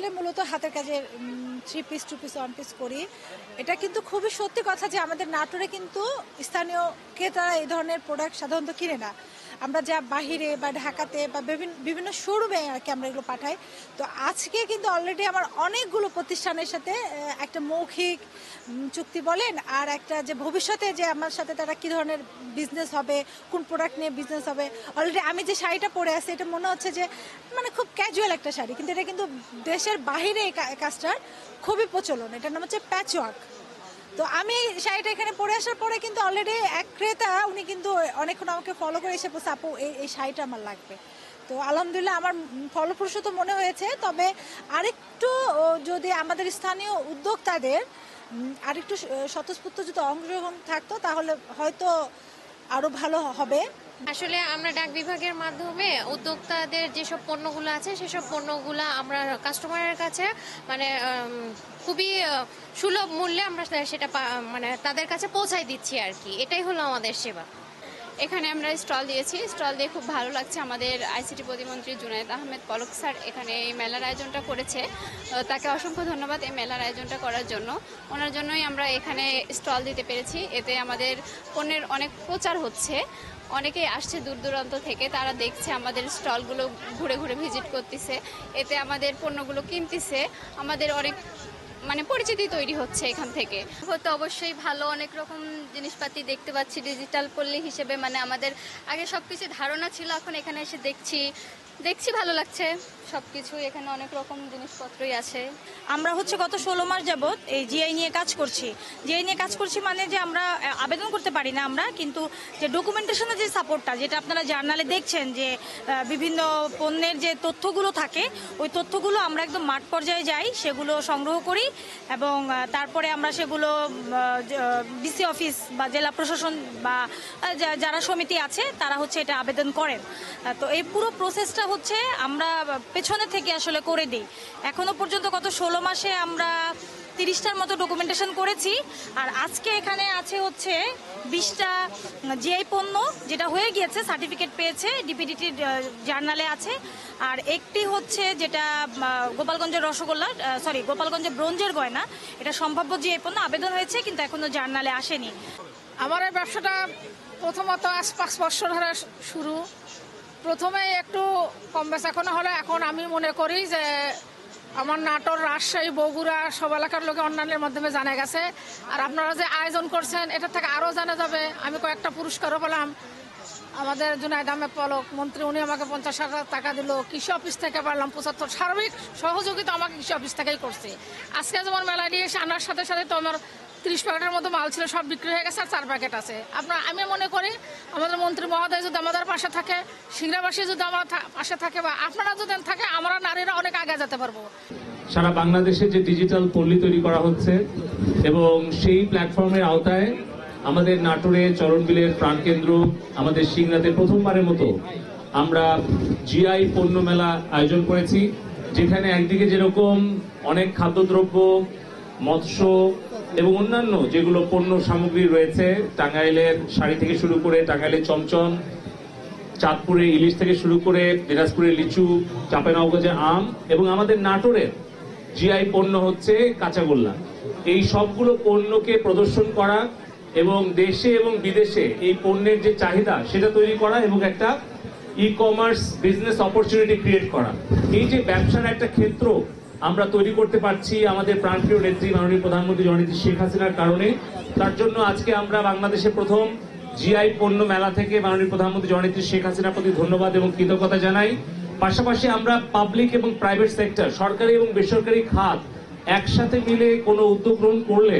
আসলে মূলত হাতের কাজের 3 পিস 2 পিস 1 পিস করি। এটা কিন্তু খুবই সত্যি কথা যে আমাদের নাটোরে কিন্তু স্থানীয় ক্রেতারা এই ধরনের প্রোডাক্ট সাধারণত কিনে না। আমরা যা বাহিরে বা ঢাকাতে বা বিভিন্ন শোরুমে আর কি আমরা এগুলো পাঠাই। তো আজকে কিন্তু অলরেডি আমার অনেকগুলো প্রতিষ্ঠানের সাথে একটা মৌখিক চুক্তি বলেন, আর একটা যে ভবিষ্যতে যে আমার সাথে তারা কি ধরনের বিজনেস হবে, কোন প্রোডাক্ট নিয়ে বিজনেস হবে। অলরেডি আমি যে শাড়িটা পরে আছি এটা মনে হচ্ছে যে মানে খুব ক্যাজুয়াল একটা শাড়ি, কিন্তু এটা কিন্তু দেশের বাহিরে এই কাজটার খুবই প্রচলন। এটার নাম হচ্ছে প্যাচওয়ার্ক। তো আমি শাড়িটা এখানে পরে আসার পরে কিন্তু অলরেডি এক ক্রেতা উনি কিন্তু অনেকক্ষণ আমাকে ফলো করে এসে বলছে আপু এই শাড়িটা আমার লাগবে। তো আলহামদুলিল্লাহ আমার ফলপ্রসূ তো মনে হয়েছে, তবে আরেকটু যদি আমাদের স্থানীয় উদ্যোক্তাদের আরেকটু স্বতঃস্ফূর্ত যদি অংশগ্রহণ থাকতো তাহলে হয়তো আরো ভালো হবে। আসলে আমরা ডাক বিভাগের মাধ্যমে উদ্যোক্তাদের যেসব পণ্যগুলো আছে সেসব পণ্যগুলো আমরা কাস্টমারের কাছে মানে খুবই সুলভ মূল্যে আমরা সেটা মানে তাদের কাছে পৌঁছাই দিচ্ছি আর কি। এটাই হলো আমাদের সেবা। এখানে আমরা স্টল দিয়েছি, স্টল দিয়ে খুব ভালো লাগছে। আমাদের আইসিটি প্রতিমন্ত্রী জুনায়েদ আহমেদ পলক স্যার এখানে এই মেলার আয়োজনটা করেছে, তাকে অসংখ্য ধন্যবাদ এই মেলার আয়োজনটা করার জন্য। ওনার জন্যই আমরা এখানে স্টল দিতে পেরেছি। এতে আমাদের পণ্যের অনেক প্রচার হচ্ছে, অনেকেই আসছে দূর দূরান্ত থেকে, তারা দেখছে আমাদের স্টলগুলো, ঘুরে ঘুরে ভিজিট করতেছে, এতে আমাদের পণ্যগুলো কিনতেছে, আমাদের অনেক মানে পরিচিতি তৈরি হচ্ছে এখান থেকে। হয়তো অবশ্যই ভালো, অনেক রকম জিনিসপাতি দেখতে পাচ্ছি ডিজিটাল পল্লী হিসেবে। মানে আমাদের আগে সবকিছু ধারণা ছিল, এখন এখানে এসে দেখছি ভালো লাগছে সবকিছু। এখানে অনেক রকম জিনিসপত্রই আছে। আমরা গত 16 মাস যাবত এই জিআই নিয়ে কাজ করছি মানে যে আমরা আবেদন করতে পারি না আমরা, কিন্তু যে ডকুমেন্টেশনের যে সাপোর্টটা, যেটা আপনারা জার্নালে দেখছেন যে বিভিন্ন পণ্যের যে তথ্যগুলো থাকে, ওই তথ্যগুলো আমরা একদম মাঠ পর্যায়ে যাই, সেগুলো সংগ্রহ করি এবং তারপরে আমরা সেগুলো ডিসি অফিস বা জেলা প্রশাসন বা যারা সমিতি আছে তারা এটা আবেদন করেন। তো এই পুরো প্রসেসটা আমরা পেছনে থেকে আসলে করে দিই। এখনো পর্যন্ত গত 16 মাসে আমরা 30টার মতো ডকুমেন্টেশন করেছি। আর আজকে এখানে আছে 20টা জিআই পণ্য, যেটা হয়ে গিয়েছে, সার্টিফিকেট পেয়েছে, ডিপিডিটি জার্নালে আছে। আর একটি যেটা গোপালগঞ্জের রসগোল্লা, গোপালগঞ্জের ব্রোঞ্জের গয়না, এটা সম্ভাব্য জিআই পণ্য, আবেদন হয়েছে কিন্তু এখনো জার্নালে আসেনি। আমার এই ব্যবসাটা প্রথমত আজ 5 বছর ধরে শুরু। প্রথমে একটু কম বেচা কেনা হলে, এখন আমি মনে করি যে আমার নাটোর, রাজশাহী, বগুড়া সব এলাকার লোকে অন্যান্যের মাধ্যমে জানা গেছে। আর আপনারা যে আয়োজন করছেন এটা থেকে আরও জানা যাবে। আমি কয়েকটা পুরস্কারও পেলাম। আমাদের জুনায়েদ আহমেদ পলক মন্ত্রী, উনি আমাকে 50,000 টাকা দিল। কৃষি অফিস থেকে পারলাম 75। সার্বিক সহযোগিতা আমাকে কৃষি অফিস থেকেই করছে। আজকে যেমন মেলায় নিয়ে এসে আনার সাথে সাথে তো আমার 30 প্যাকেটের মতো মাল ছিল, সব বিক্রি হয়ে গেছে, আর 4 প্যাকেট আছে। আমি মনে করি আমাদের মন্ত্রী মহোদয় যদি আমাদের পাশে থাকে, সিংড়াবাসী যদি আমার পাশে থাকে, বা আপনারা যদি থাকে, আমরা নারীরা অনেক আগে যেতে পারবো। সারা বাংলাদেশে যে ডিজিটাল পল্লী তৈরি করা হচ্ছে এবং সেই প্ল্যাটফর্মের আওতায় আমাদের নাটোরে চরণবিলের প্রাণকেন্দ্র আমাদের সিংড়াতে প্রথমবারের মতো আমরা জিআই পণ্য মেলা আয়োজন করেছি, যেখানে একদিকে যেরকম অনেক খাদ্যদ্রব্য, মৎস্য এবং অন্যান্য যেগুলো পণ্য সামগ্রী রয়েছে, টাঙ্গাইলের শাড়ি থেকে শুরু করে টাঙ্গাইলের চমচম, চাঁদপুরের ইলিশ থেকে শুরু করে দিনাজপুরের লিচু, চাঁপাইনবাবগঞ্জের আম এবং আমাদের নাটোরের জিআই পণ্য কাঁচাগোল্লা, এই সবগুলো পণ্যকে প্রদর্শন করা এবং দেশে এবং বিদেশে এই পণ্যের যে চাহিদা সেটা তৈরি করা এবং একটা ই-কমার্স বিজনেস অপরচুনিটি ক্রিয়েট করা। এই যে ব্যবসার একটা ক্ষেত্র আমরা তৈরি করতে পারছি আমাদের প্রাণপ্রিয় নেত্রী মাননীয় প্রধানমন্ত্রী জননেত্রী শেখ হাসিনার কারণে, তার জন্য আজকে আমরা বাংলাদেশে প্রথম জিআই পণ্য মেলা থেকে মাননীয় প্রধানমন্ত্রী জননেত্রী শেখ হাসিনার প্রতি ধন্যবাদ এবং কৃতজ্ঞতা জানাই। পাশাপাশি আমরা পাবলিক এবং প্রাইভেট সেক্টর, সরকারি এবং বেসরকারি খাত একসাথে মিলে কোনো উদ্যোগ গ্রহণ করলে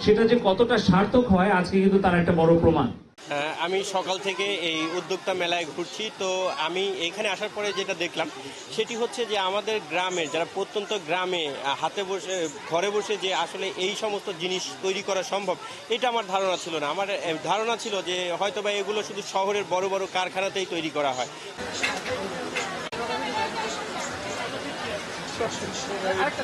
সেটা যে কতটা সার্থক হয় আজকে কিন্তু তার একটা বড় প্রমাণ। আমি সকাল থেকে এই উদ্যোক্তা মেলায় ঘুরছি, তো আমি এখানে আসার পরে যেটা দেখলাম সেটি যে আমাদের গ্রামের যারা প্রত্যন্ত গ্রামে হাতে বসে ঘরে বসে যে আসলে এই সমস্ত জিনিস তৈরি করা সম্ভব, এটা আমার ধারণা ছিল না। আমার ধারণা ছিল যে হয়তোবা এগুলো শুধু শহরের বড় বড় কারখানাতেই তৈরি করা হয়। আরেকটা